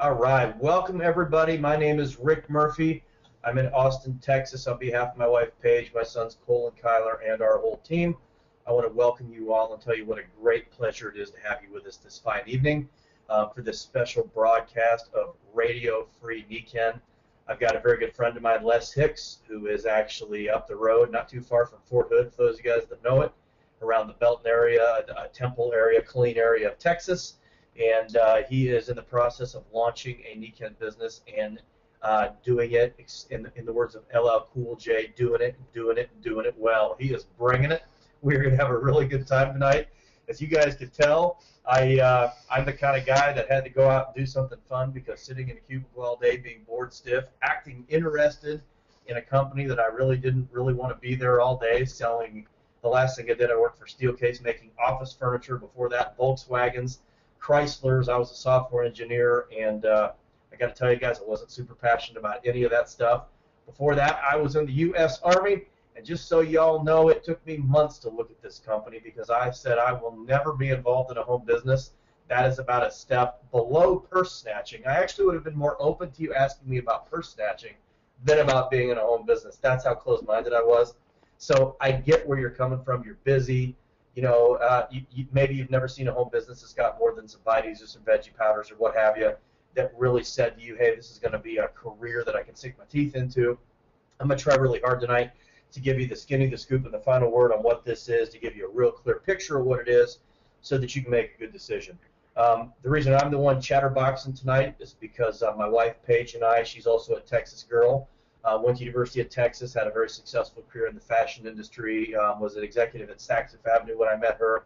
All right, welcome everybody. My name is Rick Murphy. I'm in Austin, Texas on behalf of my wife Paige, my sons Cole and Kyler, and our whole team. I want to welcome you all and tell you what a great pleasure it is to have you with us this fine evening for this special broadcast of Radio Free Niken. I've got a very good friend of mine, Les Hicks, who is actually up the road, not too far from Fort Hood, for those of you guys that know it, around the Belton area, Temple area, Killeen area of Texas. And he is in the process of launching a Niken business and doing it, in the words of LL Cool J, doing it well. He is bringing it. We're going to have a really good time tonight. As you guys could tell, I'm the kind of guy that had to go out and do something fun because sitting in a cubicle all day, being bored stiff, acting interested in a company that I really didn't want to be there all day, selling. The last thing I did, I worked for Steelcase making office furniture. Before that, Volkswagens, Chryslers. I was a software engineer, and I got to tell you guys, I wasn't super passionate about any of that stuff. Before that, I was in the U.S. Army, and just so y'all know, it took me months to look at this company because I said I will never be involved in a home business. That is about a step below purse snatching. I actually would have been more open to you asking me about purse snatching than about being in a home business. That's how close-minded I was. So I get where you're coming from. You're busy. You know, maybe you've never seen a home business that's got more than some Vites or some veggie powders or what have you that really said to you, hey, this is going to be a career that I can sink my teeth into. I'm going to try really hard tonight to give you the skinny, the scoop, and the final word on what this is, to give you a real clear picture of what it is so that you can make a good decision. The reason I'm the one chatterboxing tonight is because my wife, Paige, and I, she's also a Texas girl, went to University of Texas, had a very successful career in the fashion industry, was an executive at Saks Fifth Avenue when I met her.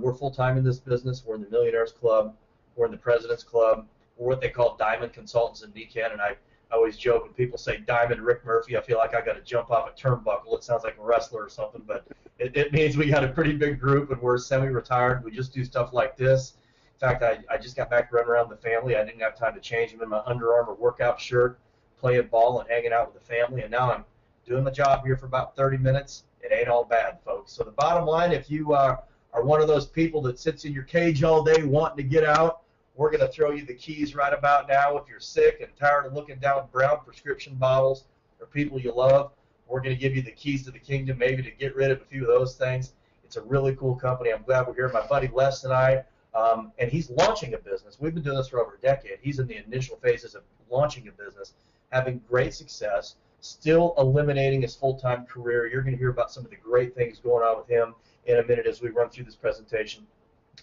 We're full-time in this business. We're in the Millionaires Club. We're in the President's Club. We're what they call Diamond Consultants in Niken, and I always joke when people say Diamond Rick Murphy, I feel like I got to jump off a turnbuckle. It sounds like a wrestler or something, but it means we got a pretty big group, and we're semi-retired. We just do stuff like this. In fact, I just got back running around the family. I didn't have time to change them in my Under Armour workout shirt, playing ball and hanging out with the family, and now I'm doing my job here for about 30 minutes. It ain't all bad, folks. So the bottom line, if you are one of those people that sits in your cage all day wanting to get out, we're going to throw you the keys right about now. If you're sick and tired of looking down brown prescription bottles or people you love, we're going to give you the keys to the kingdom, maybe to get rid of a few of those things. It's a really cool company. I'm glad we're here. My buddy Les and I, and he's launching a business. We've been doing this for over a decade. He's in the initial phases of launching a business, having great success, still eliminating his full-time career. You're going to hear about some of the great things going on with him in a minute as we run through this presentation.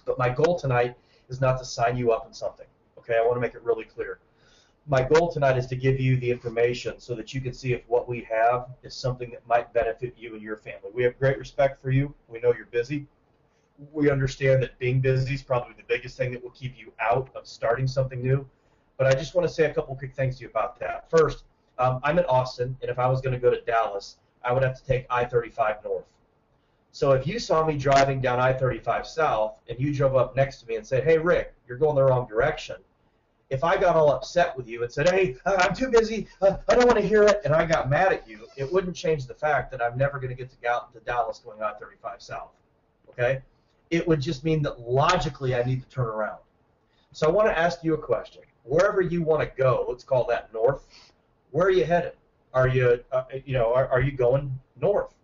But my goal tonight is not to sign you up on something. Okay, I want to make it really clear. My goal tonight is to give you the information so that you can see if what we have is something that might benefit you and your family. We have great respect for you. We know you're busy. We understand that being busy is probably the biggest thing that will keep you out of starting something new. But I just want to say a couple quick things to you about that. First, I'm in Austin, and if I was going to go to Dallas, I would have to take I-35 north. So if you saw me driving down I-35 south and you drove up next to me and said, hey, Rick, you're going the wrong direction, if I got all upset with you and said, hey, I'm too busy, I don't want to hear it, and I got mad at you, it wouldn't change the fact that I'm never going to get to Dallas going I-35 south. Okay? It would just mean that logically I need to turn around. So I want to ask you a question. Wherever you want to go, let's call that north, where are you headed? Are you, are you going north,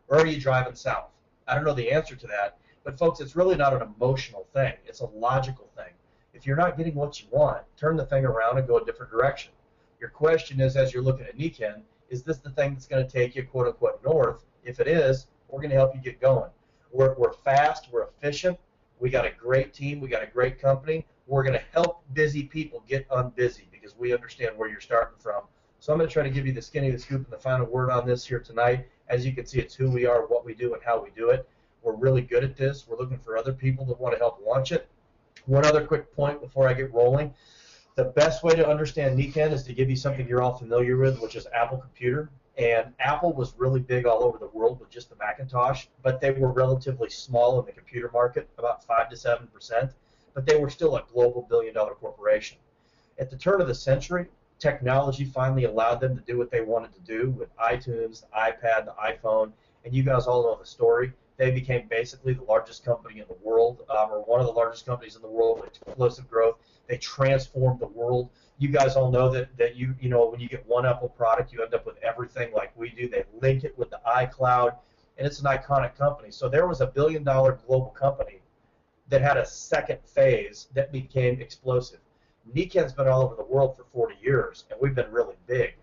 or are you driving south? I don't know the answer to that, but folks, it's really not an emotional thing. It's a logical thing. If you're not getting what you want, turn the thing around and go a different direction. Your question is, as you're looking at Niken, is this the thing that's going to take you, quote unquote, north? If it is, we're going to help you get going. We're fast, we're efficient, we got a great team, we got a great company. We're going to help busy people get unbusy because we understand where you're starting from. So I'm going to try to give you the skinny, the scoop, and the final word on this here tonight. As you can see, it's who we are, what we do, and how we do it. We're really good at this. We're looking for other people that want to help launch it. One other quick point before I get rolling. The best way to understand Niken is to give you something you're all familiar with, which is Apple Computer. And Apple was really big all over the world with just the Macintosh, but they were relatively small in the computer market, about 5 to 7%, but they were still a global billion-dollar corporation. At the turn of the century, technology finally allowed them to do what they wanted to do with iTunes, the iPad, the iPhone, and you guys all know the story. They became basically the largest company in the world, or one of the largest companies in the world with explosive growth. They transformed the world. You guys all know that you know when you get one Apple product, you end up with everything like we do. They link it with the iCloud, and it's an iconic company. So there was a $1 billion global company that had a second phase that became explosive. Niken's been all over the world for 40 years, and we've been really big.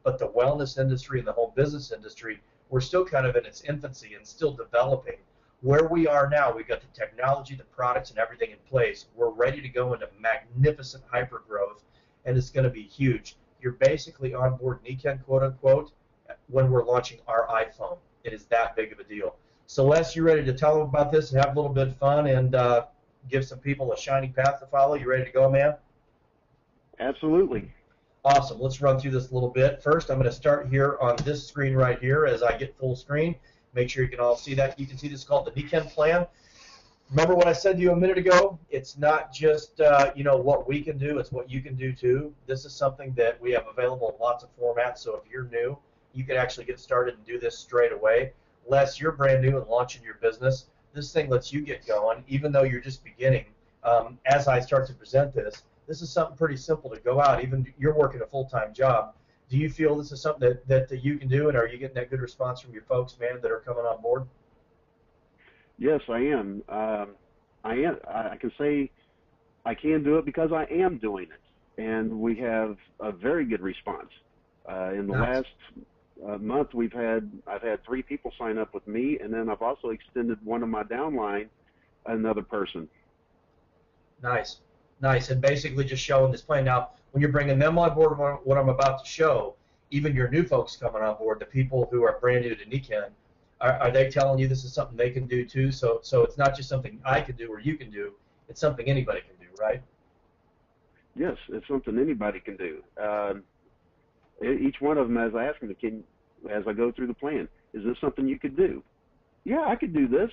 But the wellness industry and the home business industry, we're still kind of in its infancy and still developing. Where we are now, we've got the technology, the products, and everything in place. We're ready to go into magnificent hypergrowth, and it's going to be huge. You're basically on board Niken, quote unquote, when we're launching our iPhone. It is that big of a deal. So, Les, you ready to tell them about this and have a little bit of fun and give some people a shining path to follow? You ready to go, man? Absolutely. Awesome. Let's run through this a little bit. First, I'm going to start here on this screen right here as I get full screen. Make sure you can all see that. You can see this is called the Niken Plan. Remember what I said to you a minute ago? It's not just you know what we can do, it's what you can do too. This is something that we have available in lots of formats, so if you're new, you can actually get started and do this straight away. Les, you're brand new and launching your business. This thing lets you get going, even though you're just beginning. As I start to present this, this is something pretty simple to go out. Even you're working a full-time job. Do you feel this is something that you can do, and are you getting that good response from your folks, man, that are coming on board? Yes, I am. I can say I can do it because I am doing it, and we have a very good response. In the Nice. last month, I've had 3 people sign up with me, and then I've also extended one of my downline, another person. Nice. Nice. And basically just showing this plan. Now, when you're bringing them on board, what I'm about to show, even your new folks coming on board, the people who are brand new to Niken, are they telling you this is something they can do too? So it's not just something I can do or you can do. It's something anybody can do, right? Yes, it's something anybody can do. Each one of them, as I ask them, as I go through the plan, is this something you could do? Yeah, I could do this.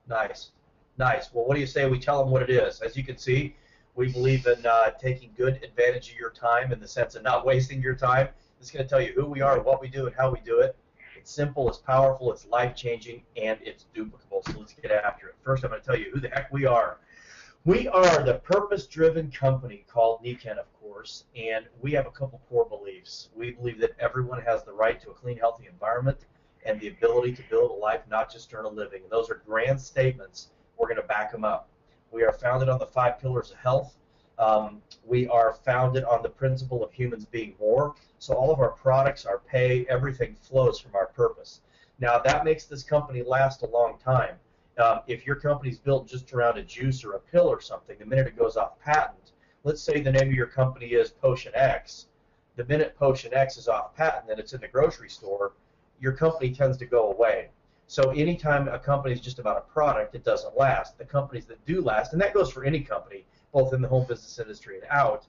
Nice. Nice. Well, what do you say we tell them what it is? As you can see, we believe in taking good advantage of your time in the sense of not wasting your time. It's going to tell you who we are, what we do, and how we do it. It's simple, it's powerful, it's life-changing, and it's duplicable. So let's get after it. First, I'm going to tell you who the heck we are. We are the purpose-driven company called Niken, of course, and we have a couple core beliefs. We believe that everyone has the right to a clean, healthy environment and the ability to build a life, not just earn a living. And those are grand statements. We're going to back them up. We are founded on the 5 pillars of health. We are founded on the principle of humans being more. So all of our products, our pay, everything flows from our purpose. Now, that makes this company last a long time. If your company's built just around a juice or a pill or something, the minute it goes off patent, let's say the name of your company is Potion X, the minute Potion X is off patent and it's in the grocery store, your company tends to go away. So anytime a company is just about a product, it doesn't last. The companies that do last, and that goes for any company, both in the home business industry and out,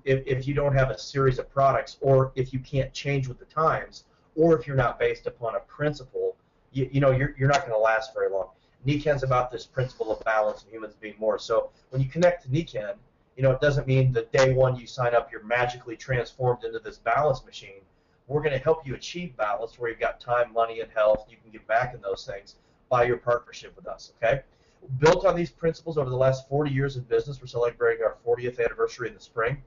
if you don't have a series of products, or if you can't change with the times, or if you're not based upon a principle, you know, you're not going to last very long. Niken's about this principle of balance and humans being more. So when you connect to Niken, you know, it doesn't mean that day one you sign up, you're magically transformed into this balance machine. We're going to help you achieve balance where you've got time, money, and health. You can get back in those things by your partnership with us, okay? Built on these principles over the last 40 years in business, we're celebrating our 40th anniversary in the spring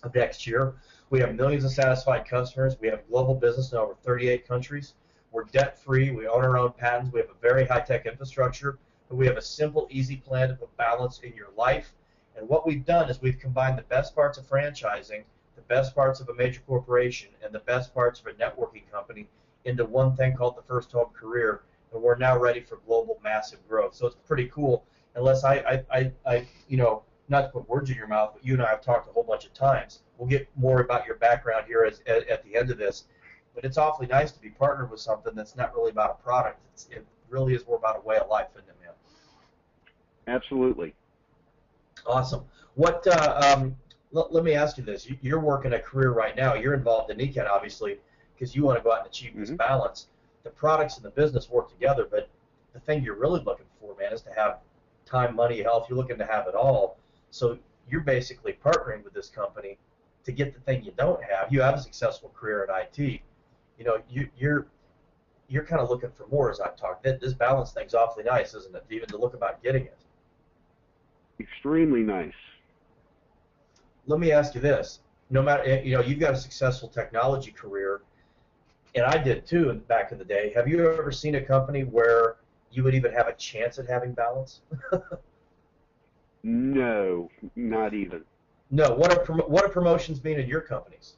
of next year. We have millions of satisfied customers. We have global business in over 38 countries. We're debt-free. We own our own patents. We have a very high-tech infrastructure. And we have a simple, easy plan to put balance in your life. And what we've done is we've combined the best parts of franchising, the best parts of a major corporation, and the best parts of a networking company into one thing called the First Home Career. And we're now ready for global, massive growth. So it's pretty cool. Unless I you know, not to put words in your mouth, but you and I have talked a whole bunch of times. We'll get more about your background here at the end of this. But it's awfully nice to be partnered with something that's not really about a product. It really is more about a way of life, isn't it, man? Absolutely. Awesome. What? Let me ask you this. You're working a career right now. You're involved in Niken, obviously, because you want to go out and achieve this balance. The products and the business work together, but the thing you're really looking for, man, is to have time, money, health. You're looking to have it all. So you're basically partnering with this company to get the thing you don't have. You have a successful career in IT. You know, you're kind of looking for more, as I've talked. This balance thing's awfully nice, isn't it? Even to look about getting it. Extremely nice. let me ask you this. No matter, you've got a successful technology career, and I did too back in the day. Have you ever seen a company where you would even have a chance at having balance? No, not even. No. What are promotions being in your companies?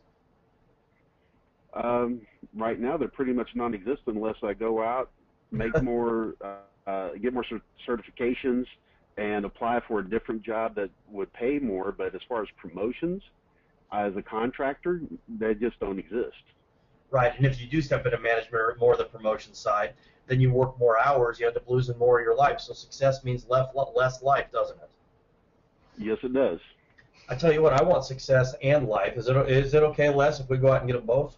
Right now, they're pretty much non-existent unless I go out, make more, get more certifications, and apply for a different job that would pay more. But as far as promotions, as a contractor, they just don't exist. Right, and if you do step into management or more of the promotion side, then you work more hours, you end up losing more of your life. So success means less life, doesn't it? Yes, it does. I tell you what, I want success and life. Is it okay, Les, if we go out and get them both?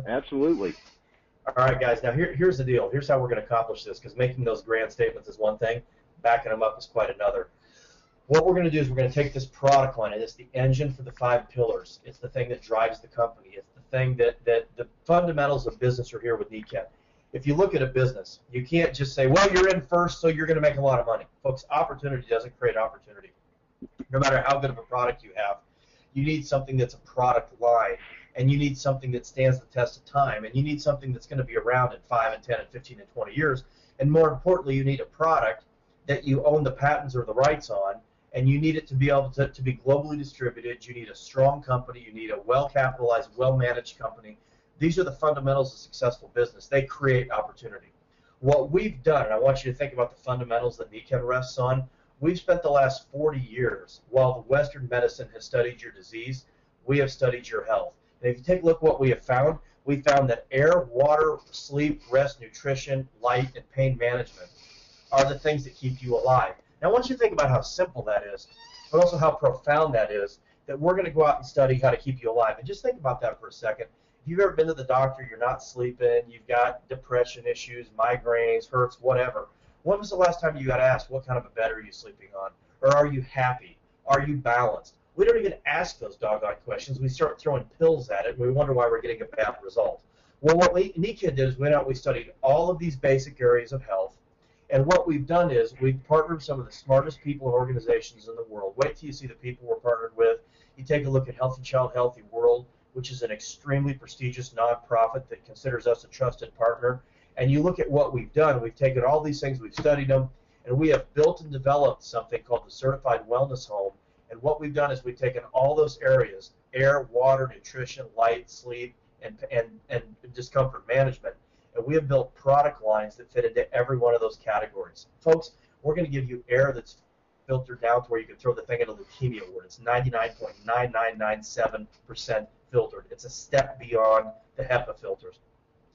Absolutely. All right, guys, now here's the deal. Here's how we're going to accomplish this, because making those grand statements is one thing, backing them up is quite another. What we're going to do is we're going to take this product line, and it's the engine for the 5 pillars. It's the thing that drives the company. It's the thing that the fundamentals of business are here with NECAD. If you look at a business, you can't just say, well, you're in first, so you're going to make a lot of money. Folks, opportunity doesn't create opportunity. No matter how good of a product you have, you need something that's a product line, and you need something that stands the test of time, and you need something that's going to be around in 5 and 10 and 15 and 20 years, and more importantly, you need a product that you own the patents or the rights on, and you need it to be able to be globally distributed. You need a strong company. You need a well-capitalized, well-managed company. These are the fundamentals of successful business. They create opportunity. What we've done, and I want you to think about the fundamentals that NECAD rests on, we've spent the last 40 years, while the Western medicine has studied your disease, we have studied your health. And if you take a look at what we found that air, water, sleep, rest, nutrition, light, and pain management are the things that keep you alive. Now, I want you to think about how simple that is, but also how profound that is, that we're going to go out and study how to keep you alive. And just think about that for a second. If you've ever been to the doctor, you're not sleeping, you've got depression issues, migraines, hurts, whatever. When was the last time you got asked, what kind of a bed are you sleeping on? Or are you happy? Are you balanced? We don't even ask those doggone questions. We start throwing pills at it, and we wonder why we're getting a bad result. Well, what NECAD did is we went out, we studied all of these basic areas of health, and what we've done is we've partnered with some of the smartest people and organizations in the world. Wait till you see the people we're partnered with. You take a look at Healthy Child, Healthy World, which is an extremely prestigious nonprofit that considers us a trusted partner. And you look at what we've done. We've taken all these things, we've studied them, and we have built and developed something called the Certified Wellness Home. And what we've done is we've taken all those areas, air, water, nutrition, light, sleep, and discomfort management, and we have built product lines that fit into every one of those categories. Folks, we're going to give you air that's filtered down to where you can throw the thing in a leukemia ward. It's 99.9997% filtered. It's a step beyond the HEPA filters.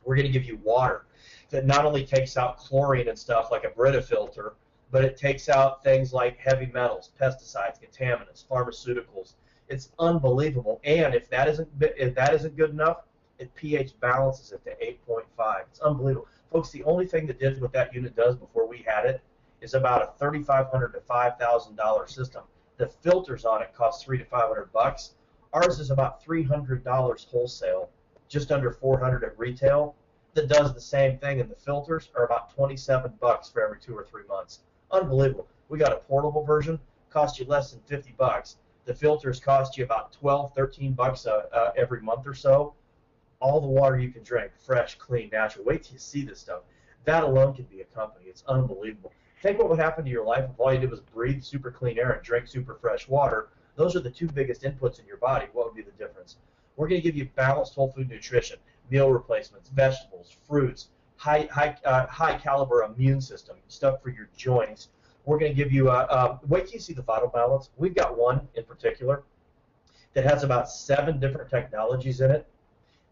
We're going to give you water that not only takes out chlorine and stuff like a Brita filter, but it takes out things like heavy metals, pesticides, contaminants, pharmaceuticals. It's unbelievable. And if that isn't good enough, it pH balances it to 8.5. It's unbelievable. Folks, the only thing that did what that unit does before we had it is about a $3,500 to $5,000 system. The filters on it cost $300 to $500. Ours is about $300 wholesale, just under $400 at retail. That does the same thing, and the filters are about $27 for every 2 or 3 months. Unbelievable. We got a portable version, cost you less than $50. The filters cost you about $12, $13 every month or so. All the water you can drink, fresh, clean, natural. Wait till you see this stuff. That alone can be a company. It's unbelievable. Think what would happen to your life if all you did was breathe super clean air and drink super fresh water. Those are the 2 biggest inputs in your body. What would be the difference? We're going to give you balanced whole food nutrition, meal replacements, vegetables, fruits, high caliber immune system, stuff for your joints. We're going to give you wait till you see the Vital Balance. We've got one in particular that has about 7 different technologies in it,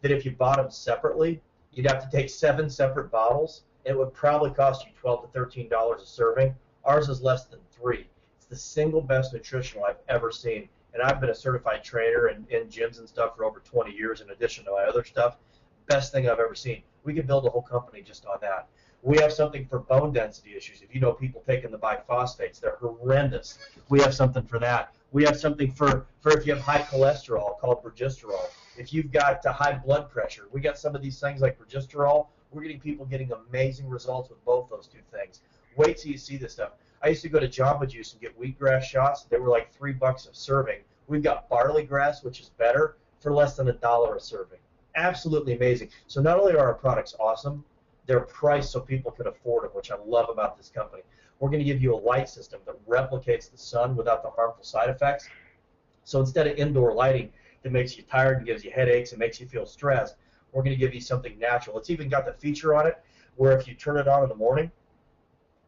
that if you bought them separately, you'd have to take 7 separate bottles. It would probably cost you $12 to $13 a serving. Ours is less than 3. It's the single best nutritional I've ever seen. And I've been a certified trainer in gyms and stuff for over 20 years in addition to my other stuff. Best thing I've ever seen. We could build a whole company just on that. We have something for bone density issues. If you know people taking the biphosphates, they're horrendous. We have something for that. We have something for if you have high cholesterol called progesterol. If you've got high blood pressure, we got some of these things like progesterol. We're getting people getting amazing results with both those 2 things. Wait till you see this stuff. I used to go to Jamba Juice and get wheatgrass shots. They were like $3 a serving. We've got barley grass, which is better, for less than $1 a serving. Absolutely amazing. So not only are our products awesome, they're priced so people can afford them, which I love about this company. We're going to give you a light system that replicates the sun without the harmful side effects. So instead of indoor lighting that makes you tired and gives you headaches and makes you feel stressed, we're going to give you something natural. It's even got the feature on it where if you turn it on in the morning,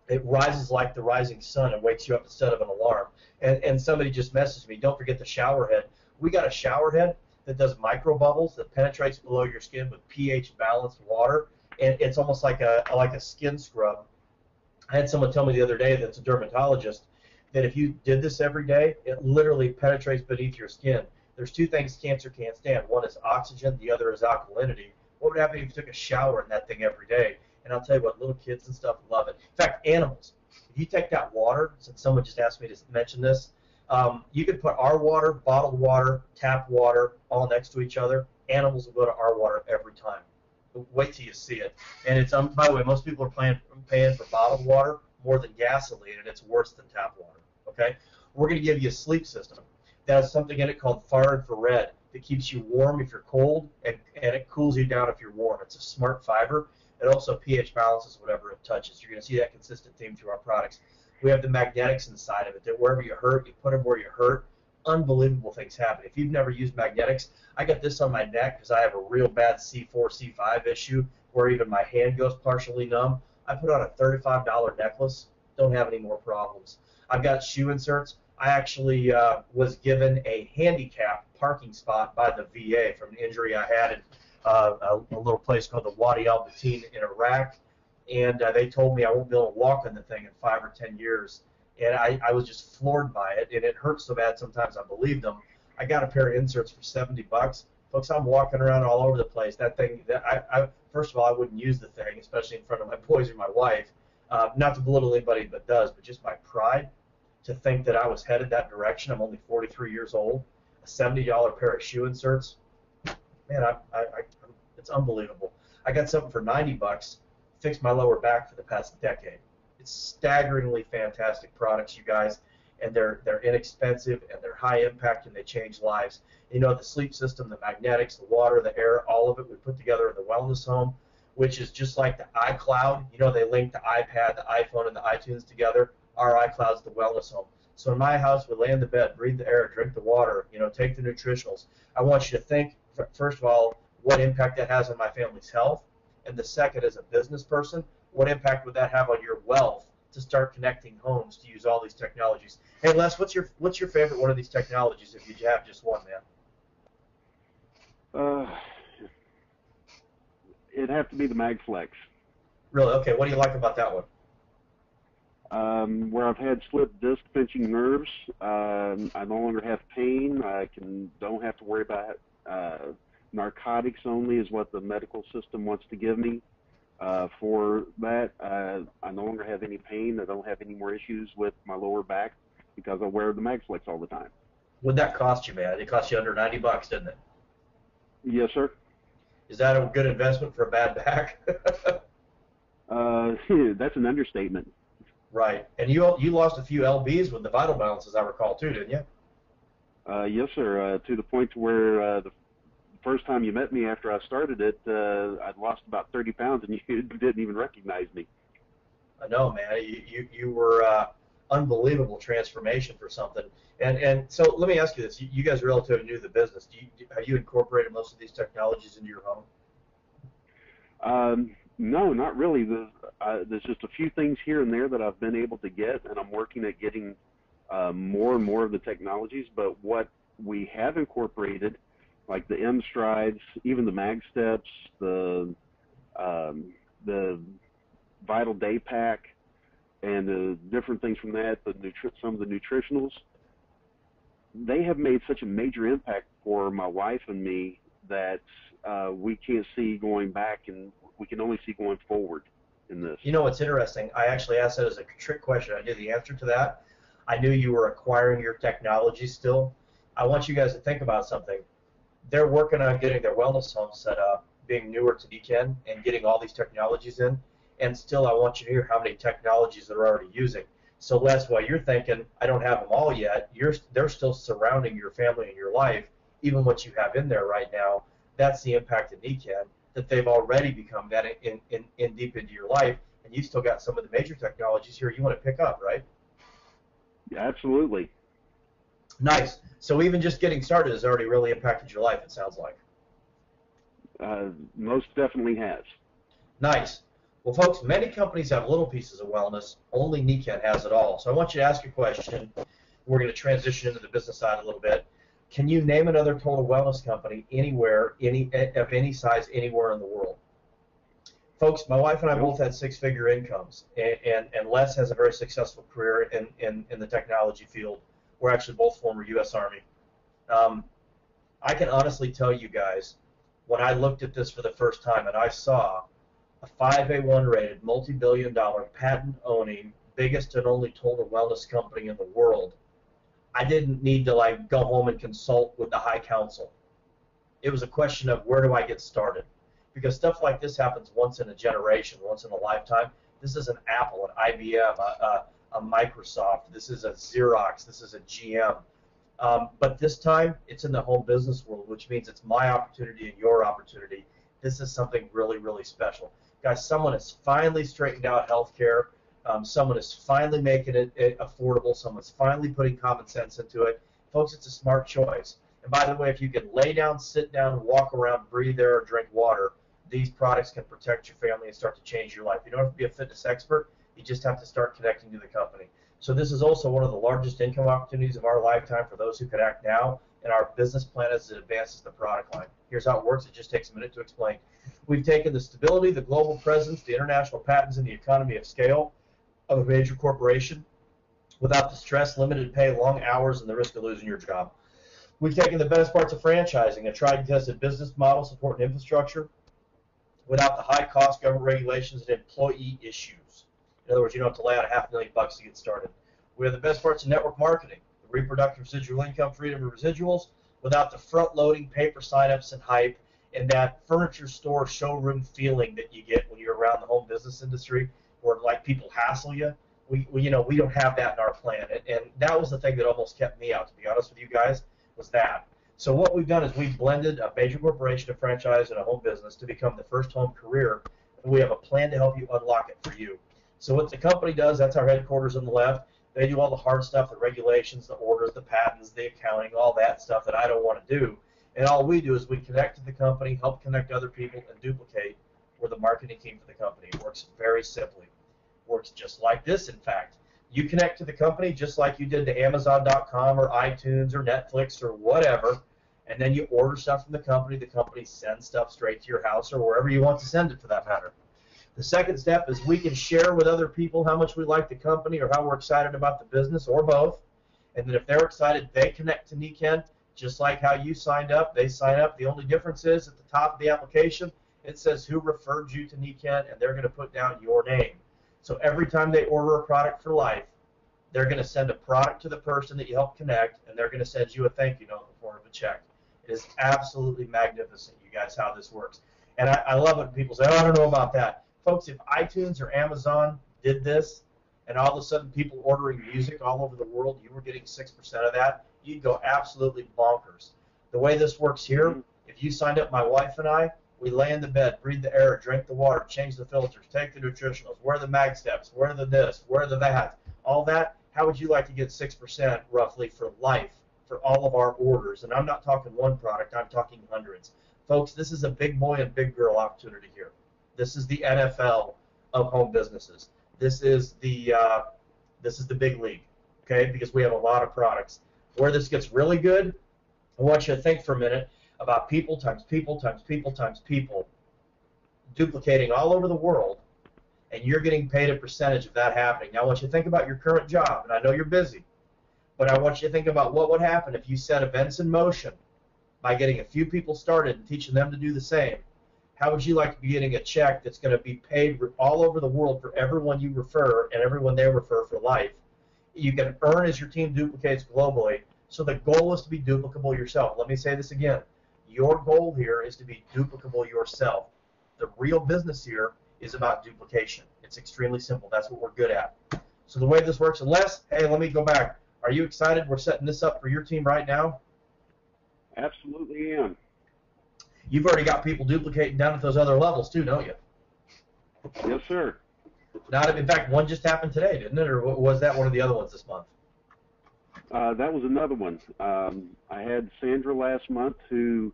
it rises like the rising sun and wakes you up instead of an alarm. And somebody just messaged me, don't forget the shower head. We got a shower head that does micro bubbles that penetrates below your skin with pH balanced water, and it's almost like a skin scrub. I had someone tell me the other day that's a dermatologist that if you did this every day, it literally penetrates beneath your skin. There's two things cancer can't stand. One is oxygen, the other is alkalinity. What would happen if you took a shower in that thing every day? And I'll tell you what, little kids and stuff love it. In fact, animals, if you take that water, since someone just asked me to mention this, you could put our water, bottled water, tap water, all next to each other. Animals will go to our water every time. Wait till you see it. And it's by the way, most people are paying for bottled water more than gasoline, and it's worse than tap water. Okay, we're going to give you a sleep system that has something in it called far infrared that keeps you warm if you're cold, and it cools you down if you're warm. It's a smart fiber. It also pH balances whatever it touches. You're going to see that consistent theme through our products. We have the magnetics inside of it that wherever you hurt, you put them where you hurt. Unbelievable things happen. If you've never used magnetics, I got this on my neck because I have a real bad C4, C5 issue where even my hand goes partially numb. I put on a $35 necklace. Don't have any more problems. I've got shoe inserts. I actually was given a handicap parking spot by the VA from an injury I had in a little place called the Wadi Al Batin in Iraq, and they told me I won't be able to walk on the thing in 5 or 10 years, and I was just floored by it, and it hurts so bad sometimes I believe them. I got a pair of inserts for $70. Folks, I'm walking around all over the place. That thing, first of all, I wouldn't use the thing, especially in front of my boys or my wife, not to belittle anybody but does, but just my pride to think that I was headed that direction. I'm only 43 years old. A $70 pair of shoe inserts, man, it's unbelievable. I got something for $90, fixed my lower back for the past decade. It's staggeringly fantastic products, you guys, and they're inexpensive and they're high impact and they change lives. You know, the sleep system, the magnetics, the water, the air, all of it we put together in the Wellness Home, which is just like the iCloud. You know, they link the iPad, the iPhone, and the iTunes together. Our iCloud's the Wellness Home. So in my house, we lay in the bed, breathe the air, drink the water, you know, take the nutritionals. I want you to think, first of all, what impact that has on my family's health, and the second, as a business person, what impact would that have on your wealth to start connecting homes to use all these technologies? Hey, Les, what's your favorite one of these technologies if you have just one, man? It'd have to be the MagFlex. Really? Okay. What do you like about that one? Where I've had slipped disc pinching nerves, I no longer have pain. Don't have to worry about narcotics only is what the medical system wants to give me. For that, I no longer have any pain. I don't have any more issues with my lower back because I wear the MagFlex all the time. What'd that cost you, man? It cost you under $90, didn't it? Yes, sir. Is that a good investment for a bad back? That's an understatement. Right. And you lost a few lbs with the Vital Balance, as I recall, too, didn't you? Yes, sir. To the point where the first time you met me after I started it, I'd lost about 30 pounds, and you didn't even recognize me. I know, man. You were unbelievable transformation for something. And so let me ask you this. You guys are relatively new to the business. Have you incorporated most of these technologies into your home? No, not really. There's just a few things here and there that I've been able to get, and I'm working at getting more and more of the technologies. But what we have incorporated, like the M Strides, even the Mag Steps, the Vital Day Pack, and the different things from that, some of the nutritionals, they have made such a major impact for my wife and me that we can't see going back, and we can only see going forward in this. You know what's interesting? I actually asked that as a trick question. I knew the answer to that. I knew you were acquiring your technology still. I want you guys to think about something. They're working on getting their wellness home set up, being newer to DKN, and getting all these technologies in. And still, I want you to hear how many technologies they're already using. So Les, while you're thinking, I don't have them all yet, they're still surrounding your family and your life, even what you have in there right now. That's the impact of NECAN, that they've already become that in deep into your life, and you still got some of the major technologies here you want to pick up, right? Yeah, absolutely. Nice. So even just getting started has already really impacted your life, it sounds like. Most definitely has. Nice. Well, folks, many companies have little pieces of wellness. Only NECAN has it all. So I want you to ask your question. We're going to transition into the business side a little bit. Can you name another total wellness company anywhere, of any size, anywhere in the world? Folks, my wife and I both had six-figure incomes, and Les has a very successful career in the technology field. We're actually both former U.S. Army. I can honestly tell you guys, when I looked at this for the first time and I saw a 5A1 rated, multi-billion-dollar, patent-owning, biggest and only total wellness company in the world, I didn't need to go home and consult with the high council. It was a question of where do I get started? Because stuff like this happens once in a generation, once in a lifetime. This is an Apple, an IBM, a Microsoft. This is a Xerox. This is a GM. But this time, it's in the home business world, which means it's my opportunity and your opportunity. This is something really, really special. Guys, someone has finally straightened out healthcare. Someone is finally making it affordable. Someone's finally putting common sense into it. Folks, it's a smart choice. And by the way, if you can lay down, sit down, walk around, breathe air, or drink water, these products can protect your family and start to change your life. You don't have to be a fitness expert. You just have to start connecting to the company. So this is also one of the largest income opportunities of our lifetime for those who can act now, and our business plan as it advances the product line. Here's how it works. It just takes a minute to explain. We've taken the stability, the global presence, the international patents, and the economy of scale of a major corporation without the stress, limited pay, long hours, and the risk of losing your job. We've taken the best parts of franchising, a tried and tested business model, support, and infrastructure without the high cost, government regulations, and employee issues. In other words, you don't have to lay out $500,000 to get started. We have the best parts of network marketing, the reproductive residual income, freedom of residuals, without the front-loading paper sign-ups and hype, and that furniture store showroom feeling that you get when you're around the home business industry, where people hassle you. We don't have that in our plan, and that was the thing that almost kept me out. To be honest with you guys, was that. So what we've done is we've blended a major corporation, a franchise, and a home business to become the first home career, and we have a plan to help you unlock it for you. So what the company does, that's our headquarters on the left. They do all the hard stuff, the regulations, the orders, the patents, the accounting, all that stuff that I don't want to do. And all we do is we connect to the company, help connect other people, and duplicate. We're the marketing team for the company. It works very simply. It works just like this, in fact. You connect to the company just like you did to Amazon.com or iTunes or Netflix or whatever, and then you order stuff from the company. The company sends stuff straight to your house or wherever you want to send it, for that matter. The second step is we can share with other people how much we like the company or how we're excited about the business, or both. And then if they're excited, they connect to NECAN, just like how you signed up. They sign up. The only difference is at the top of the application, it says who referred you to NECAN, and they're going to put down your name. So every time they order a product for life, they're going to send a product to the person that you help connect, and they're going to send you a thank you note in the form of a check. It is absolutely magnificent, you guys, how this works. And I love it when people say, oh, I don't know about that. Folks, if iTunes or Amazon did this, and all of a sudden people ordering music all over the world, you were getting 6% of that, you'd go absolutely bonkers. The way this works here, if you signed up, my wife and I, we lay in the bed, breathe the air, drink the water, change the filters, take the nutritionals, wear the mag steps, wear the this, wear the that, all that. How would you like to get 6% roughly for life for all of our orders? And I'm not talking one product, I'm talking hundreds. Folks, this is a big boy and big girl opportunity here. This is the NFL of home businesses. This is the big league, okay? Because we have a lot of products. Where this gets really good, I want you to think for a minute about people times people times people times people duplicating all over the world, and you're getting paid a percentage of that happening. Now, I want you to think about your current job, and I know you're busy, but I want you to think about what would happen if you set events in motion by getting a few people started and teaching them to do the same. How would you like to be getting a check that's going to be paid all over the world for everyone you refer and everyone they refer for life? You can earn as your team duplicates globally. So the goal is to be duplicable yourself. Let me say this again. Your goal here is to be duplicable yourself. The real business here is about duplication. It's extremely simple. That's what we're good at. So the way this works, unless, hey, let me go back. Are you excited? We're setting this up for your team right now. Absolutely am. You've already got people duplicating down at those other levels too, don't you? Yes, sir. Not, in fact, one just happened today, didn't it? Or was that one of the other ones this month? That was another one. I had Sandra last month who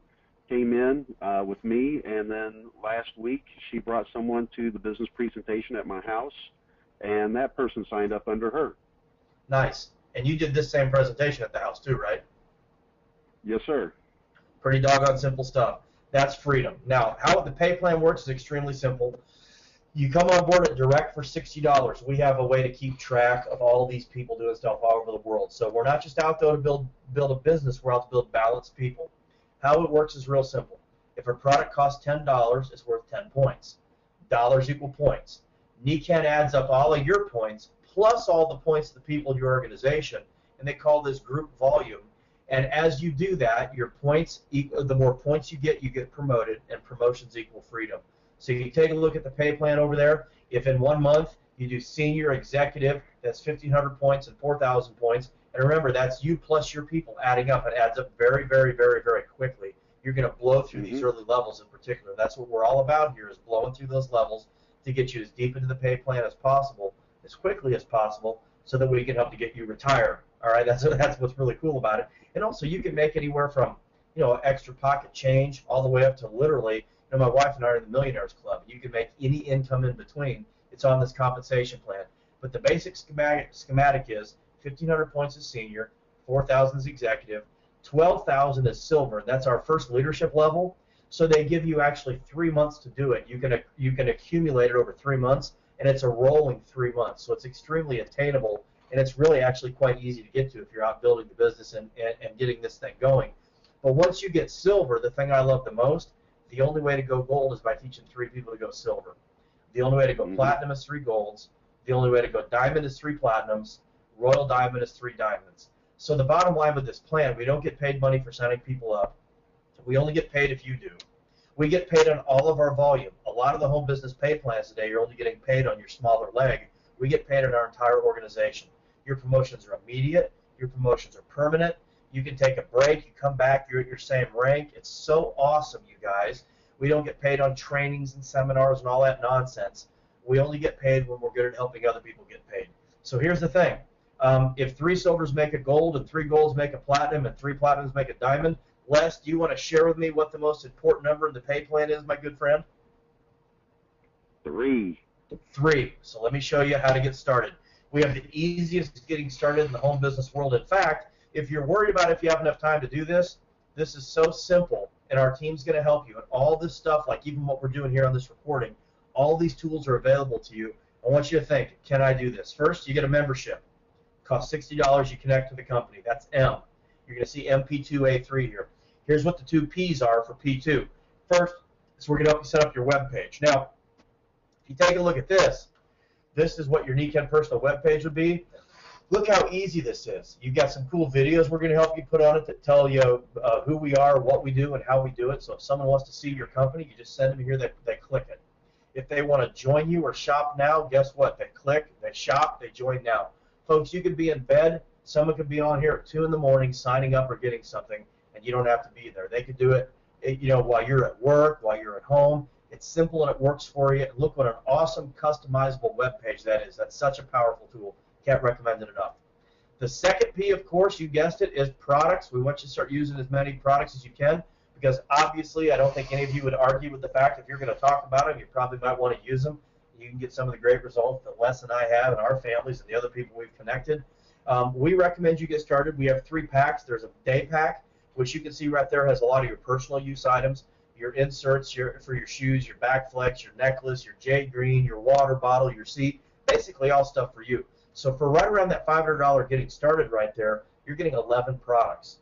came in with me, and then last week she brought someone to the business presentation at my house, and that person signed up under her. Nice. And you did this same presentation at the house too, right? Yes, sir. Pretty doggone simple stuff. That's freedom. Now, how the pay plan works is extremely simple. You come on board at direct for $60. We have a way to keep track of all of these people doing stuff all over the world. So we're not just out there to build a business. We're out to build balanced people. How it works is real simple. If a product costs $10, it's worth 10 points. Dollars equal points. NECAN adds up all of your points plus all the points of the people in your organization, and they call this group volume. And as you do that, your points, the more points you get promoted, and promotions equal freedom. So you take a look at the pay plan over there. If in 1 month you do senior executive, that's 1,500 points and 4,000 points. And remember, that's you plus your people adding up. It adds up very, very, very, very quickly. You're going to blow through these early levels in particular. That's what we're all about here, is blowing through those levels to get you as deep into the pay plan as possible, as quickly as possible, so that we can help to get you retired. All right, that's what's really cool about it. And also, you can make anywhere from, extra pocket change all the way up to literally, my wife and I are in the Millionaires Club. You can make any income in between. It's on this compensation plan. But the basic schematic is 1,500 points is senior, 4,000 is executive, 12,000 is silver. That's our first leadership level. So they give you actually 3 months to do it. You can accumulate it over 3 months, and it's a rolling 3 months. So it's extremely attainable, and it's really actually quite easy to get to if you're out building the business and getting this thing going. But once you get silver, the thing I love the most, the only way to go gold is by teaching 3 people to go silver. The only way to go platinum is 3 golds. The only way to go diamond is 3 platinums. Royal diamond is 3 diamonds. So the bottom line with this plan, we don't get paid money for signing people up. We only get paid if you do. We get paid on all of our volume. A lot of the home business pay plans today, you're only getting paid on your smaller leg. We get paid on our entire organization. Your promotions are immediate. Your promotions are permanent. You can take a break. You come back, you're at your same rank. It's so awesome, you guys. We don't get paid on trainings and seminars and all that nonsense. We only get paid when we're good at helping other people get paid. So here's the thing. If 3 silvers make a gold and 3 golds make a platinum and 3 platinums make a diamond, Les, do you want to share with me what the most important number in the pay plan is, my good friend? 3. 3. So let me show you how to get started. We have the easiest getting started in the home business world. In fact, if you're worried about if you have enough time to do this, this is so simple, and our team's going to help you. And all this stuff, like even what we're doing here on this recording, all these tools are available to you. I want you to think, can I do this? First, you get a membership. It costs $60. You connect to the company. That's M. You're going to see MP2A3 here. Here's what the 2 P's are for P2. First, is we're going to help you set up your web page. Now, if you take a look at this, this is what your NECAN personal web page would be. Look how easy this is. You've got some cool videos we're going to help you put on it that tell you who we are, what we do, and how we do it. So if someone wants to see your company, you just send them here, they click it. If they want to join you or shop now, guess what? They click, they shop, they join now. Folks, you could be in bed. Someone could be on here at 2 in the morning signing up or getting something, and you don't have to be there. They could do it while you're at work, while you're at home. It's simple and it works for you. Look what an awesome customizable web page that is. That's such a powerful tool. Can't recommend it enough. The second P, of course, you guessed it, is products. We want you to start using as many products as you can, because obviously I don't think any of you would argue with the fact that if you're going to talk about them, you probably might want to use them. You can get some of the great results that Les and I have and our families and the other people we've connected. We recommend you get started. We have 3 packs. There's a day pack, which you can see right there has a lot of your personal use items, your inserts for your shoes, your back flex, your necklace, your jade green, your water bottle, your seat, basically all stuff for you. So for right around that $500 getting started right there, you're getting 11 products.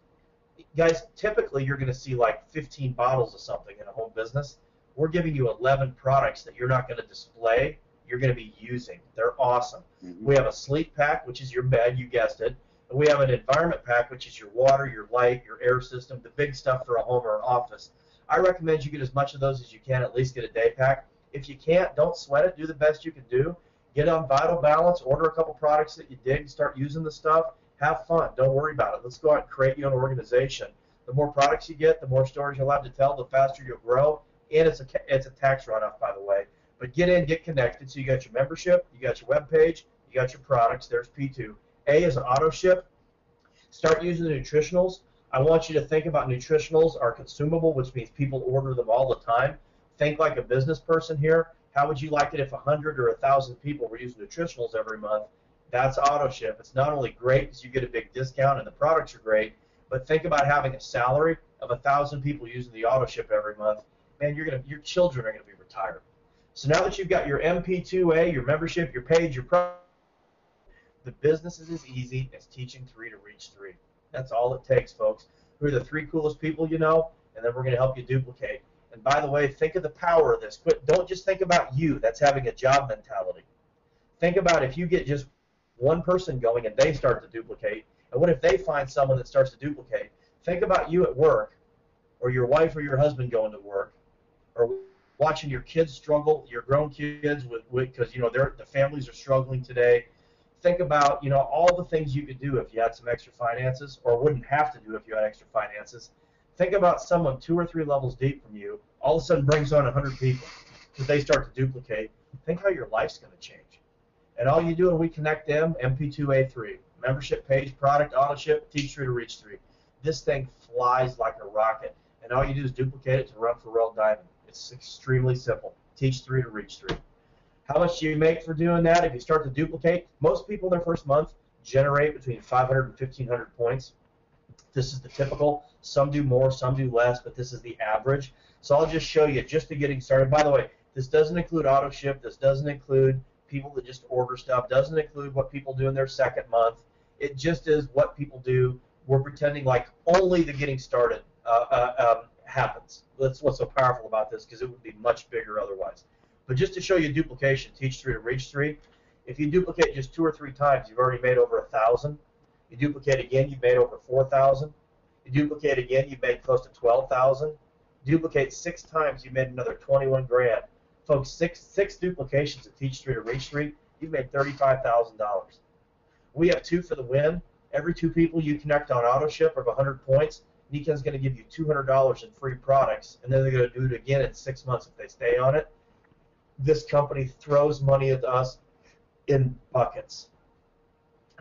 Guys, typically you're going to see like 15 bottles of something in a home business. We're giving you 11 products that you're not going to display, you're going to be using. They're awesome. We have a sleep pack, which is your bed, you guessed it. And we have an environment pack, which is your water, your light, your air system, the big stuff for a home or an office. I recommend you get as much of those as you can, at least get a day pack. If you can't, don't sweat it. Do the best you can do. Get on Vital Balance, order a couple products that you dig, start using the stuff, have fun. Don't worry about it. Let's go out and create your own organization. The more products you get, the more stories you'll have to tell, the faster you'll grow. And it's a tax runoff, by the way. But get in, get connected. So you got your membership, you got your web page, you got your products. There's P2. A is an auto ship. Start using the nutritionals. I want you to think about nutritionals are consumable, which means people order them all the time. Think like a business person here. How would you like it if 100 or 1,000 people were using nutritionals every month? That's auto ship. It's not only great because you get a big discount and the products are great, but think about having a salary of 1,000 people using the auto ship every month. Man, your children are going to be retired. So now that you've got your MP2A, your membership, your page, your product, the business is as easy as teaching 3 to reach 3. That's all it takes, folks. Who are the 3 coolest people you know? And then we're going to help you duplicate. And by the way, think of the power of this. Don't just think about you. That's having a job mentality. Think about if you get just one person going and they start to duplicate. And what if they find someone that starts to duplicate? Think about you at work, or your wife or your husband going to work, or watching your kids struggle, your grown kids, because the families are struggling today. Think about all the things you could do if you had some extra finances, or wouldn't have to do if you had extra finances. Think about someone 2 or 3 levels deep from you all of a sudden brings on 100 people because they start to duplicate. Think how your life's going to change. And all you do is we connect them, MP2A3, membership page, product, auto ship, teach 3 to reach 3. This thing flies like a rocket. And all you do is duplicate it to run for World Diamond. It's extremely simple. Teach 3 to reach 3. How much do you make for doing that? If you start to duplicate, most people in their first month generate between 500 and 1,500 points. This is the typical. Some do more, some do less, but this is the average. So I'll just show you just to getting started. By the way, this doesn't include auto ship. This doesn't include people that just order stuff. Doesn't include what people do in their second month. It just is what people do. We're pretending like only the getting started happens. That's what's so powerful about this, because it would be much bigger otherwise. But just to show you duplication, teach 3 to reach 3. If you duplicate just 2 or 3 times, you've already made over 1,000. You duplicate again, you've made over 4,000. You duplicate again, you've made close to 12,000. Duplicate 6 times, you made another 21 grand. Folks, six duplications of teach 3 to reach 3, you've made $35,000. We have 2 for the win. Every 2 people you connect on auto ship of 100 points, Nikon's going to give you $200 in free products, and then they're going to do it again in 6 months if they stay on it. This company throws money at us in buckets.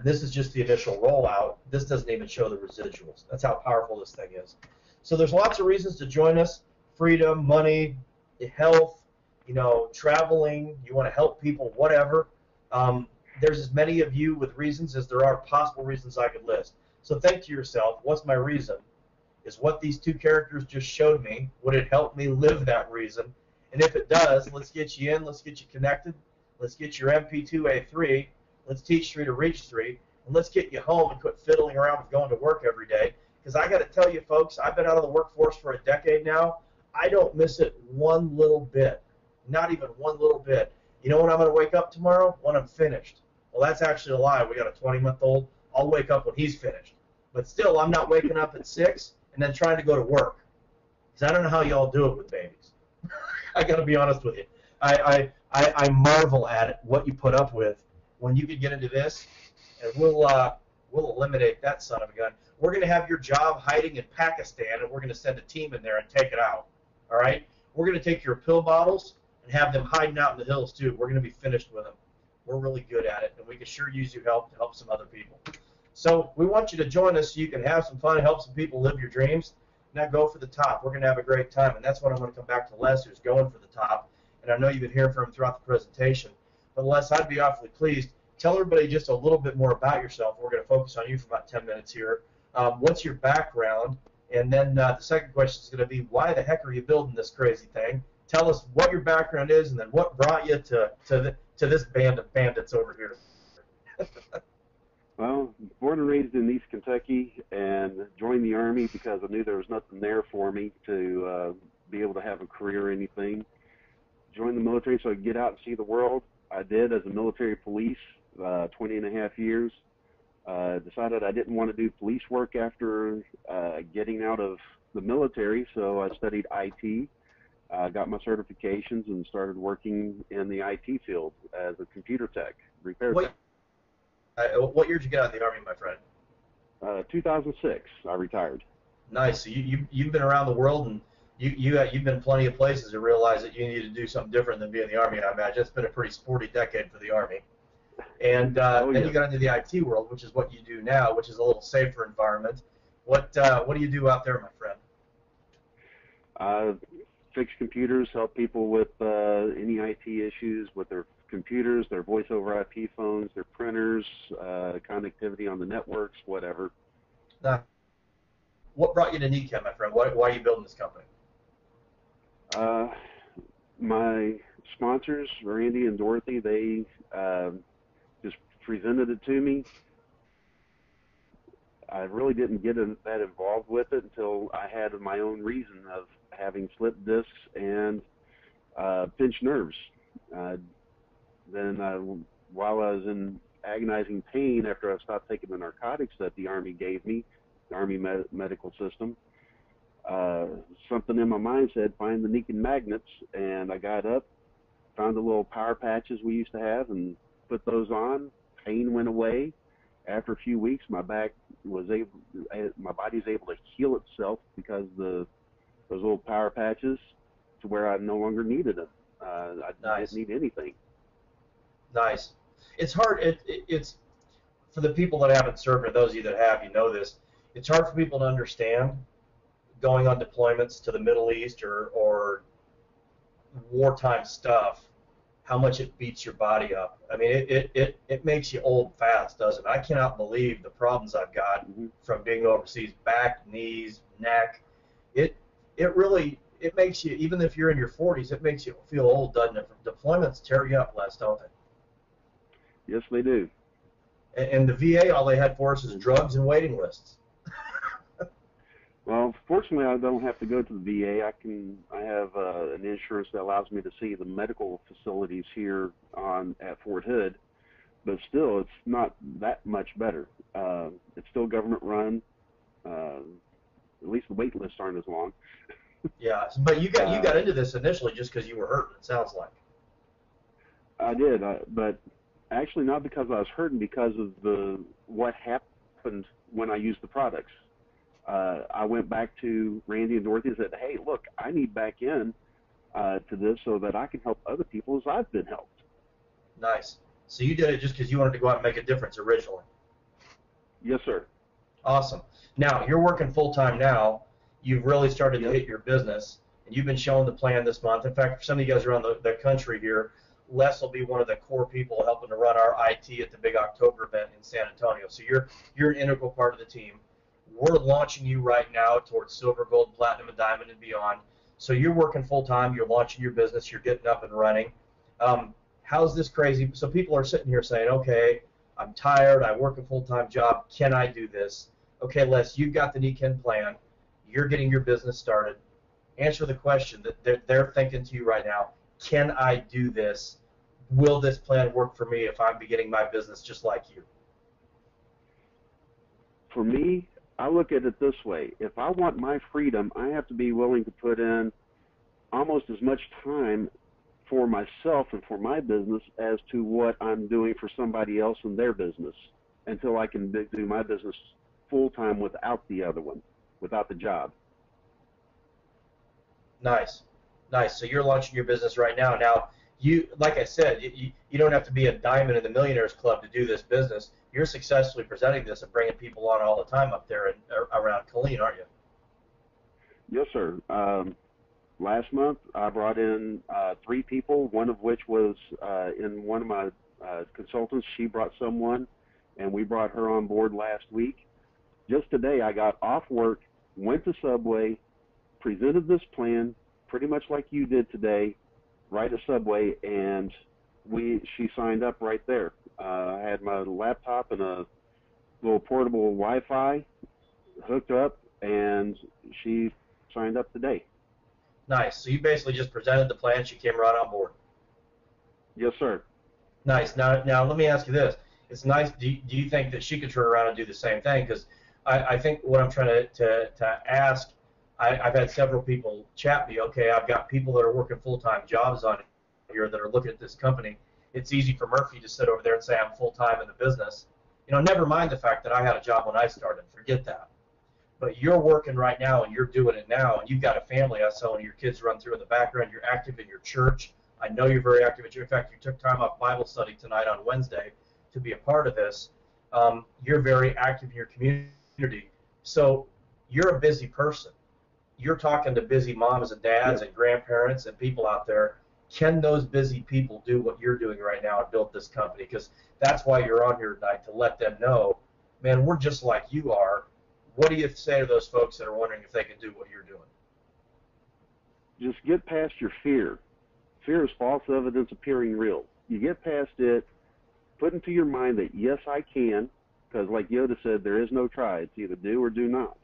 This is just the initial rollout. This doesn't even show the residuals. That's how powerful this thing is. So there's lots of reasons to join us: freedom, money, health, traveling. You want to help people, whatever. There's as many of you with reasons as there are possible reasons I could list. So think to yourself, what's my reason? Is what these 2 characters just showed me, would it help me live that reason? And if it does, let's get you in, let's get you connected, let's get your MP2A3, let's teach 3 to reach 3, and let's get you home and quit fiddling around with going to work every day. Because I got to tell you, folks, I've been out of the workforce for a decade now. I don't miss it one little bit, not even one little bit. You know when I'm going to wake up tomorrow? When I'm finished. Well, that's actually a lie. We got a 20-month-old. I'll wake up when he's finished. But still, I'm not waking up at 6 and then trying to go to work. Because I don't know how y'all do it with babies. I got to be honest with you. I marvel at it, what you put up with when you could get into this, and we'll eliminate that son of a gun. We're going to have your job hiding in Pakistan, and we're going to send a team in there and take it out. All right? We're going to take your pill bottles and have them hiding out in the hills, too. We're going to be finished with them. We're really good at it, and we can sure use your help to help some other people. So we want you to join us so you can have some fun, help some people live your dreams. Now go for the top. We're going to have a great time, and that's when I'm going to come back to Les, who's going for the top. And I know you've been hearing from him throughout the presentation. But Les, I'd be awfully pleased. Tell everybody just a little bit more about yourself. We're going to focus on you for about 10 minutes here. What's your background? And then the second question is going to be, why the heck are you building this crazy thing? Tell us what your background is, and then what brought you to this band of bandits over here. Well, born and raised in East Kentucky, and joined the Army because I knew there was nothing there for me to be able to have a career or anything. Joined the military so I could get out and see the world. I did as a military police, 20 and a half years. Decided I didn't want to do police work after getting out of the military, so I studied IT got my certifications and started working in the IT field as a computer tech, repair tech. What year did you get out of the Army, my friend? 2006, I retired. Nice. So you've been around the world, and you've been plenty of places to realize that you need to do something different than be in the Army. I imagine it's been a pretty sporty decade for the Army. And then you got into the IT world, which is what you do now, which is a little safer environment. What do you do out there, my friend? Fix computers, help people with any IT issues with their computers, their voice over IP phones, their printers, connectivity on the networks, whatever. Now, what brought you to NECAM, my friend? Why are you building this company? My sponsors, Randy and Dorothy, they just presented it to me. I really didn't get that involved with it until I had my own reason of having slipped discs and pinched nerves. Then while I was in agonizing pain after I stopped taking the narcotics that the Army gave me, the Army medical system, something in my mind said, find the nickel magnets, and I got up, found the little power patches we used to have, and put those on. Pain went away. After a few weeks, my body's able to heal itself because those little power patches, to where I no longer needed them. I didn't need anything. Nice. It's hard. It's for the people that haven't served, or those of you that have, you know this. It's hard for people to understand going on deployments to the Middle East or wartime stuff, how much it beats your body up. I mean, it makes you old fast, doesn't it? I cannot believe the problems I've got from being overseas, back, knees, neck. It really makes you, even if you're in your 40s, it makes you feel old, doesn't it? Deployments tear you up less, don't they? Yes, they do. And the VA, all they had for us is drugs and waiting lists. Well, fortunately, I don't have to go to the VA. I have an insurance that allows me to see the medical facilities here at Fort Hood, but still, it's not that much better. It's still government run. At least the wait lists aren't as long. Yeah, but you got into this initially just because you were hurting. It sounds like. I did, but actually not because I was hurting, because of what happened when I used the products. I went back to Randy and Dorothy and said, hey, look, I need back in to this so that I can help other people as I've been helped. Nice. So you did it just because you wanted to go out and make a difference originally? Yes, sir. Awesome. Now, you're working full-time now. You've really started to hit your business, and you've been showing the plan this month. In fact, for some of you guys around the country here, Les will be one of the core people helping to run our IT at the big October event in San Antonio. So you're an integral part of the team. We're launching you right now towards silver, gold, platinum, and diamond, and beyond. So you're working full-time. You're launching your business. You're getting up and running. How's this crazy? So people are sitting here saying, okay, I'm tired. I work a full-time job. Can I do this? Okay, Les, you've got the NECAM plan. You're getting your business started. Answer the question that they're thinking to you right now. Can I do this? Will this plan work for me if I'm beginning my business just like you? For me, I look at it this way. If I want my freedom, I have to be willing to put in almost as much time for myself and for my business as to what I'm doing for somebody else in their business, until I can do my business full-time without the other one, without the job. Nice. Nice. So you're launching your business right now. Now, like I said, you don't have to be a diamond in the Millionaires Club to do this business. You're successfully presenting this and bringing people on all the time up there and around Killeen, aren't you? Yes, sir. Last month, I brought in 3 people, one of which was in one of my consultants. She brought someone, and we brought her on board last week. Just today, I got off work, went to Subway, presented this plan, pretty much like you did today, right at Subway, and she signed up right there. I had my laptop and a little portable Wi-Fi hooked up, and she signed up today. Nice. So you basically just presented the plan. She came right on board. Yes, sir. Nice. Now let me ask you this. It's nice. Do you think that she could turn around and do the same thing? Because I think what I'm trying to ask I've had several people chat me, okay, I've got people that are working full-time jobs on here that are looking at this company. It's easy for Murphy to sit over there and say I'm full-time in the business. Never mind the fact that I had a job when I started. Forget that. But you're working right now and you're doing it now, and you've got a family. I saw one of your kids run through in the background. You're active in your church. I know you're very active at your. In fact, you took time off Bible study tonight on Wednesday to be a part of this. You're very active in your community. So you're a busy person. You're talking to busy moms and dads and grandparents and people out there. Can those busy people do what you're doing right now and build this company? Because that's why you're on here tonight, to let them know, man, we're just like you are. What do you say to those folks that are wondering if they can do what you're doing? Just get past your fear. Fear is false evidence appearing real. You get past it, put into your mind that, yes, I can, because like Yoda said, there is no try. It's either do or do not.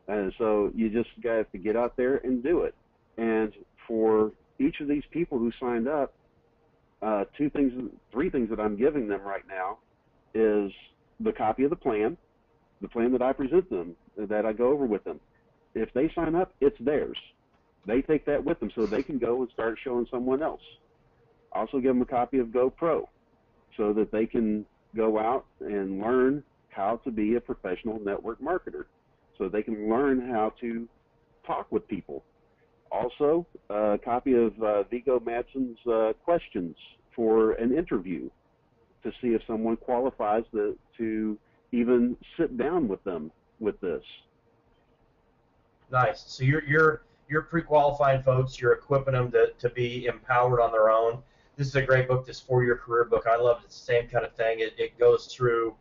And so you just got to get out there and do it. And for each of these people who signed up, three things that I'm giving them right now is the copy of the plan that I present them, that I go over with them. If they sign up, it's theirs. They take that with them so they can go and start showing someone else. Also give them a copy of GoPro so that they can go out and learn how to be a professional network marketer, so they can learn how to talk with people. Also, a copy of Viggo Madsen's questions for an interview to see if someone qualifies to even sit down with them with this. Nice. So you're pre-qualifying folks. You're equipping them to be empowered on their own. This is a great book, this 4-year career book. I love it. It's the same kind of thing. It goes through,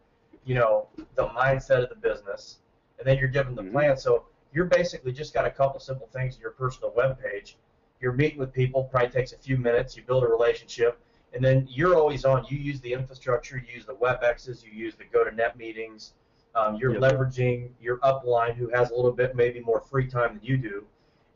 the mindset of the business, and then you're given the plan. So you're basically just got a couple simple things in your personal web page. You're meeting with people, probably takes a few minutes. You build a relationship, and then you're always on. You use the infrastructure, you use the WebExes, you use the go-to-net meetings. You're leveraging your upline, who has a little bit maybe more free time than you do.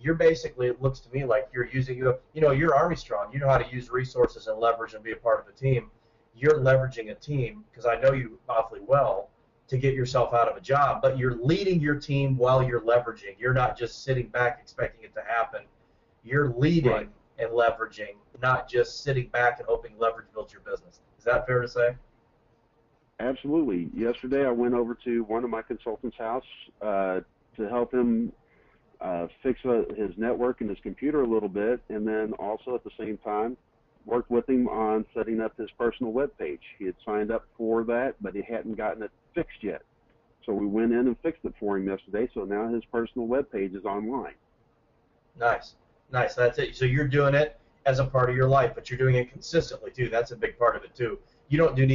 You're basically, it looks to me like you're using, you're Army Strong. You know how to use resources and leverage and be a part of a team. You're leveraging a team, because I know you awfully well, to get yourself out of a job, but you're leading your team while you're leveraging. You're not just sitting back expecting it to happen. You're leading and leveraging, not just sitting back and hoping leverage builds your business. Is that fair to say? Absolutely. Yesterday I went over to one of my consultants' house to help him fix his network and his computer a little bit, and then also at the same time worked with him on setting up his personal web page. He had signed up for that, but he hadn't gotten it fixed yet. So we went in and fixed it for him yesterday, so now his personal web page is online. Nice. That's it. So you're doing it as a part of your life, but you're doing it consistently too. That's a big part of it too. You don't do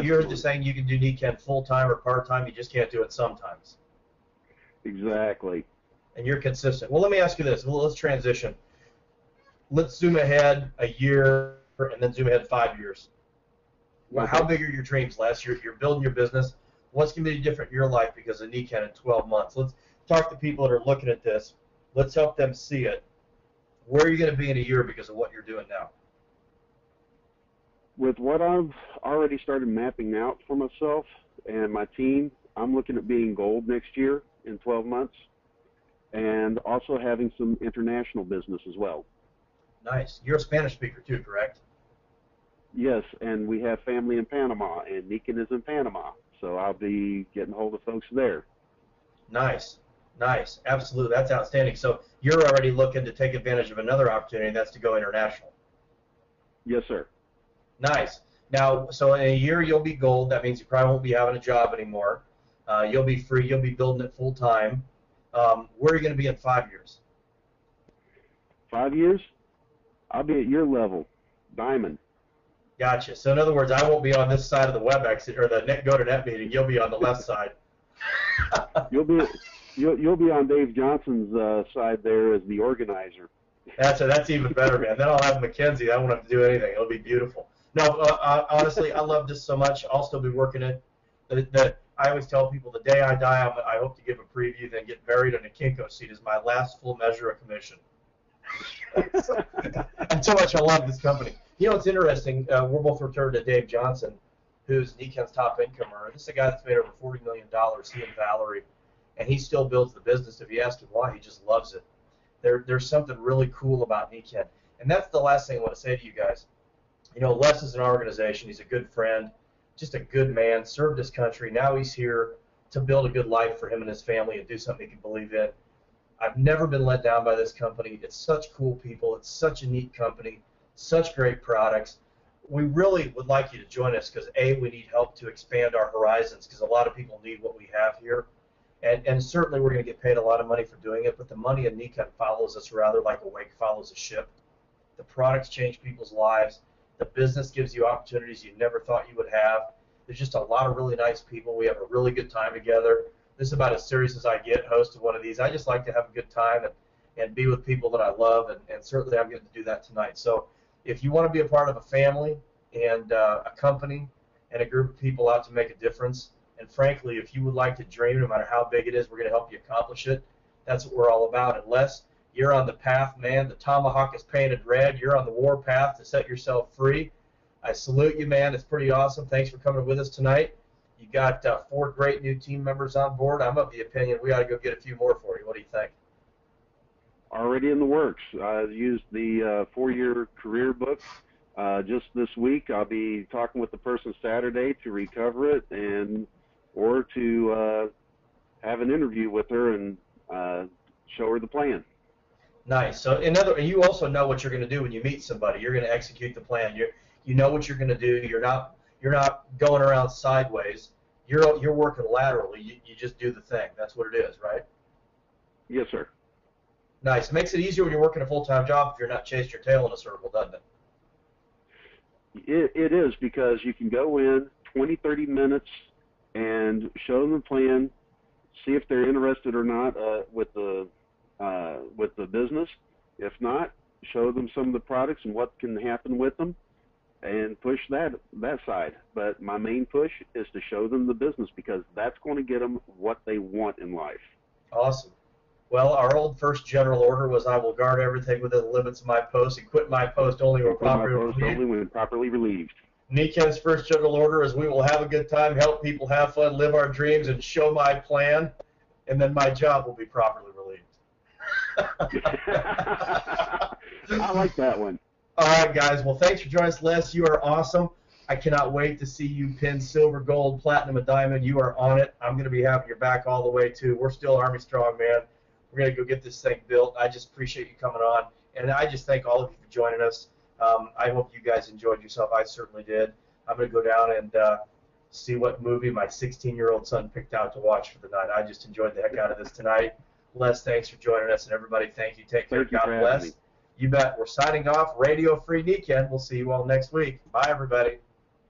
you're just saying you can do NECAN full-time or part-time. You just can't do it sometimes. Exactly. And you're consistent. Well, let me ask you this. Well, let's transition. Let's zoom ahead a year and then zoom ahead 5 years. Well, how big are your dreams, Les? You're building your business. What's going to be different in your life because of NECAN in 12 months? Let's talk to people that are looking at this. Let's help them see it. Where are you going to be in a year because of what you're doing now? With what I've already started mapping out for myself and my team, I'm looking at being gold next year in 12 months, and also having some international business as well. Nice. You're a Spanish speaker too, correct? Yes, and we have family in Panama, and NECAN is in Panama, so I'll be getting hold of folks there. Nice. Absolutely. That's outstanding. So you're already looking to take advantage of another opportunity, and that's to go international. Yes, sir. Nice. Now, so in a year you'll be gold. That means you probably won't be having a job anymore. You'll be free. You'll be building it full time. Where are you going to be in 5 years? 5 years? I'll be at your level, diamond. Gotcha. So in other words, I won't be on this side of the WebEx or the go-to-net meeting. You'll be on the left side. You'll be on Dave Johnson's side there as the organizer. That's even better, man. Then I'll have Mackenzie. I won't have to do anything. It'll be beautiful. No, honestly, I love this so much. I'll still be working it. I always tell people the day I die, I hope to give a preview, then get buried in a Kinko seat as my last full measure of commission. That's how much I love this company. It's interesting. We're both returned to Dave Johnson, who's NECAN's top incomer. This is a guy that's made over $40 million, he and Valerie. and he still builds the business. If you ask him why, he just loves it. There's something really cool about Niken. And that's the last thing I want to say to you guys. You know, Les is an organization. He's a good friend, just a good man, served his country. Now he's here to build a good life for him and his family and do something he can believe in. I've never been let down by this company. It's such cool people. It's such a neat company, such great products. We really would like you to join us because, A, we need help to expand our horizons because a lot of people need what we have here. And certainly we're going to get paid a lot of money for doing it, but the money in Niken follows us rather like a wake follows a ship. The products change people's lives. The business gives you opportunities you never thought you would have. There's just a lot of really nice people. We have a really good time together. This is about as serious as I get, host of one of these. I just like to have a good time and be with people that I love, and certainly I'm getting to do that tonight. So if you want to be a part of a family and a company and a group of people out to make a difference, and frankly, if you would like to dream, no matter how big it is, we're going to help you accomplish it. That's what we're all about. Unless you're on the path, man, the tomahawk is painted red. You're on the war path to set yourself free. I salute you, man. It's pretty awesome. Thanks for coming with us tonight. You got 4 great new team members on board. I'm of the opinion we ought to go get a few more for you. What do you think? Already in the works. I used the 4-year career book just this week. I'll be talking with the person Saturday to recover it or to have an interview with her and show her the plan. Nice. So you also know what you're going to do when you meet somebody. You're going to execute the plan. You know what you're going to do. You're not going around sideways. You're working laterally. You just do the thing. That's what it is, right? Yes, sir. Nice. It makes it easier when you're working a full-time job if you're not chasing your tail in a circle, doesn't it? It is, because you can go in 20, 30 minutes and show them the plan, see if they're interested or not with the business. If not, show them some of the products and what can happen with them, and push that side. But my main push is to show them the business, because that's going to get them what they want in life. Awesome. Well, our old first general order was I will guard everything within the limits of my post and quit my post only when properly relieved. Niken's first general order is we will have a good time, help people have fun, live our dreams, and show my plan, and then my job will be properly relieved. I like that one. All right, guys. Well, thanks for joining us, Les. You are awesome. I cannot wait to see you pin silver, gold, platinum, and diamond. You are on it. I'm going to be having your back all the way, too. We're still Army Strong, man. We're going to go get this thing built. I just appreciate you coming on, and I just thank all of you for joining us. I hope you guys enjoyed yourself. I certainly did. I'm going to go down and see what movie my 16-year-old son picked out to watch for the night. I just enjoyed the heck out of this tonight. Les, thanks for joining us, and everybody, thank you. Take care. God bless. You bet. We're signing off. Radio Free Niken. We'll see you all next week. Bye, everybody.